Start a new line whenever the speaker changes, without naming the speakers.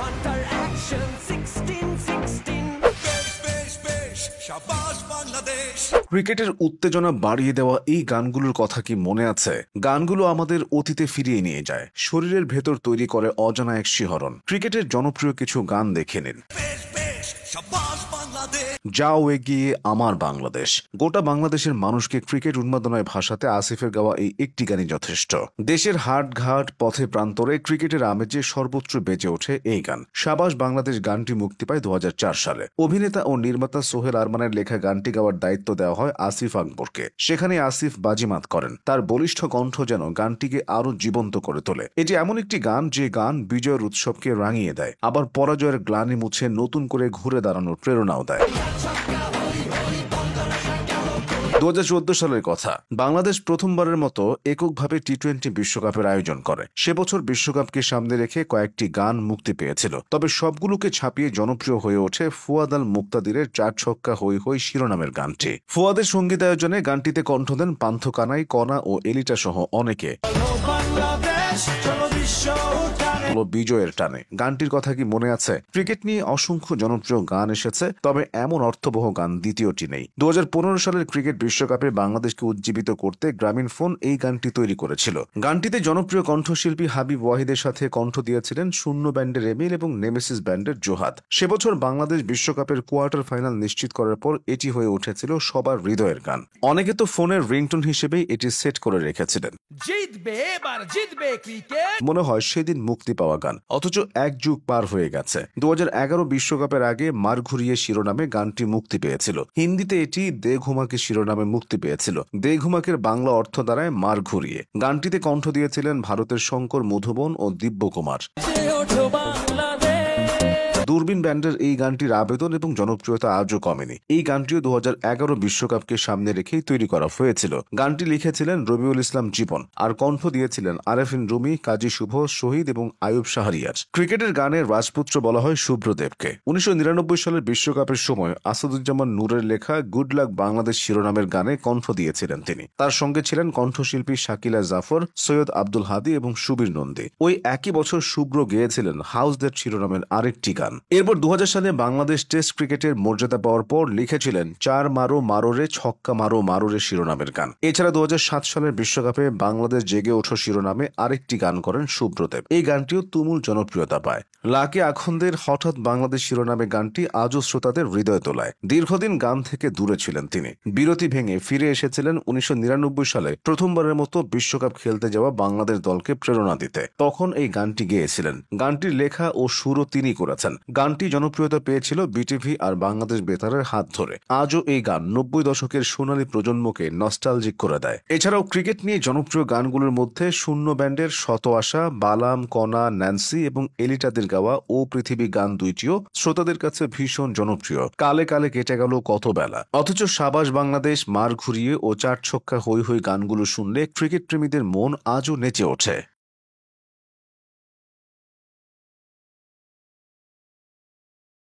ঘন্টার অ্যাকশন 16
শাবাশ বাংলাদেশ।
ক্রিকেটের উত্তেজনা বাড়িয়ে দেওয়া এই গানগুলোর কথা কি মনে আছে? গানগুলো আমাদের অতীতে ফিরিয়ে নিয়ে যায়, শরীরের ভেতর তৈরি করে অজানা এক শিহরণ। ক্রিকেটের জনপ্রিয় কিছু গান দেখে নিন।
শাবাশ বাংলাদেশ।
যাও এগিয়ে আমার বাংলাদেশ। গোটা বাংলাদেশের মানুষকে ক্রিকেট উন্মাদনায় ভাসাতে আসিফের গাওয়া এই একটি গানই যথেষ্ট। দেশের হাট ঘাট পথে প্রান্তরে ক্রিকেটের আমেজে সর্বত্র বেজে ওঠে এই গান। সাবাস বাংলাদেশ গানটি মুক্তি পায় 2004 সালে। অভিনেতা ও নির্মাতা সোহেল আরমানের লেখা গানটি গাওয়ার দায়িত্ব দেওয়া হয় আসিফ আকবরকে। সেখানে আসিফ বাজিমাত করেন। তার বলিষ্ঠ কণ্ঠ যেন গানটিকে আরো জীবন্ত করে তোলে। এটি এমন একটি গান যে গান বিজয়ের উৎসবকে রাঙিয়ে দেয়, আবার পরাজয়ের গ্লানি মুছে নতুন করে ঘুরে দাঁড়ানোর প্রেরণাও দেয়। 2014 সালের কথা। বাংলাদেশ প্রথমবারের মতো এককভাবে টি-20 বিশ্বকাপের আয়োজন করে। সে বছর বিশ্বকাপকে সামনে রেখে কয়েকটি গান মুক্তি পেয়েছিল, তবে সবগুলোকে ছাপিয়ে জনপ্রিয় হয়ে ওঠে ফুয়াদ আল মুক্তাদিরের 4 ছক্কা হই হই শিরোনামের গানটি। ফুয়াদের সঙ্গীতায়োজনে গানটিতে কণ্ঠ দেন পান্থ কানাই, কণা ও এলিটা সহ অনেকে। বিজয়ের টানে গানটির কথা কি মনে আছে? ক্রিকেট নিয়ে অসংখ্য জনপ্রিয় গান এসেছে, তবে এমন অর্থবহ গান দ্বিতীয়টি নেই। 2015 সালের ক্রিকেট বিশ্বকাপে বাংলাদেশকে উজ্জীবিত করতে গ্রামীণফোন এই গানটি তৈরি করেছিল। গানটিতে জনপ্রিয় কণ্ঠশিল্পী হাবিব ওয়াহিদের সাথে কণ্ঠ দিয়েছিলেন শূন্য ব্যান্ডের এমিল এবং নেমেসিস ব্যান্ডের জোহাদ। সে বছর বাংলাদেশ বিশ্বকাপের কোয়ার্টার ফাইনাল নিশ্চিত করার পর এটি হয়ে উঠেছিল সবার হৃদয়ের গান। অনেকে তো ফোনের রিংটোন হিসেবেই এটি সেট করে রেখেছিলেন। মনে হয় সেদিন মুক্তি পাওয়া গান, অথচ এক যুগ পার হয়ে গেছে। 2011 বিশ্বকাপের আগে মার ঘুরিয়ে শিরোনামে গানটি মুক্তি পেয়েছিল। হিন্দিতে এটি দে ঘুমাকে শিরোনামে মুক্তি পেয়েছিল। দে ঘুমাকের বাংলা অর্থ দাঁড়ায় মার ঘুরিয়ে। গানটিতে কণ্ঠ দিয়েছিলেন ভারতের শঙ্কর মধুবন ও দিব্য কুমার। দূরবীন ব্যান্ডের এই গানটির আবেদন এবং জনপ্রিয়তা আজও কমেনি। এই গানটিও 2011 বিশ্বকাপকে সামনে রেখেই তৈরি করা হয়েছিল। গানটি লিখেছিলেন রবিউল ইসলাম জীবন, আর কণ্ঠ দিয়েছিলেন আরেফিন রুমি, কাজী শুভ, শহীদ এবং আয়ুব শাহরিয়ার। ক্রিকেটের গানের রাজপুত্র বলা হয় শুভ্রদেবকে। 1999 সালের বিশ্বকাপের সময় আসাদুজ্জামান নূরের লেখা গুড লাক বাংলাদেশ শিরোনামের গানে কণ্ঠ দিয়েছিলেন তিনি। তার সঙ্গে ছিলেন কণ্ঠশিল্পী শাকিলা জাফর, সৈয়দ আব্দুল হাদি এবং সুবীর নন্দী। ওই একই বছর শুভ্র গেয়েছিলেন হাউস দ্যাট শিরোনামের আরেকটি গান। এরপর 2000 সালে বাংলাদেশ টেস্ট ক্রিকেটের মর্যাদা পাওয়ার পর লিখেছিলেন চার মারো মারো রে ছক্কা মারো মারো রে শিরোনামের গান। এছাড়া 2007 সালের বিশ্বকাপে বাংলাদেশ জেগে ওঠো শিরোনামে আরেকটি গান করেন শুভ্রদেব। এই গানটিও তুমুল জনপ্রিয়তা পায়। লাকি আখন্দের হঠাৎ বাংলাদেশ শিরোনামে গানটি আজও শ্রোতাদের হৃদয় তোলায়। দীর্ঘদিন গান থেকে দূরে ছিলেন তিনি। বিরতি ভেঙে ফিরে এসেছিলেন 1999 সালে প্রথমবারের মতো বিশ্বকাপ খেলতে যাওয়া বাংলাদেশ দলকে প্রেরণা দিতে। তখন এই গানটি গেয়েছিলেন। গানটির লেখা ও সুরও তিনি করেছেন। গানটি জনপ্রিয়তা পেয়েছিল বিটিভি আর বাংলাদেশ বেতারের হাত ধরে। আজও এই গান 90 দশকের সোনালী প্রজন্মকে নস্টালজিক করে দেয়। এছাড়াও ক্রিকেট নিয়ে জনপ্রিয় গানগুলোর মধ্যে শূন্য ব্যান্ডের শত আশা, বালাম, কণা, ন্যান্সি এবং এলিটাদের গাওয়া ও পৃথিবী গান দুইটিও শ্রোতাদের কাছে ভীষণ জনপ্রিয়। কালে কালে কেটে গেল কত বেলা। অথচ সাবাস বাংলাদেশ, মার ঘুরিয়ে ও 4 ছক্কা হই হই গানগুলো শুনলে ক্রিকেট প্রেমীদের মন আজও নেচে ওঠে।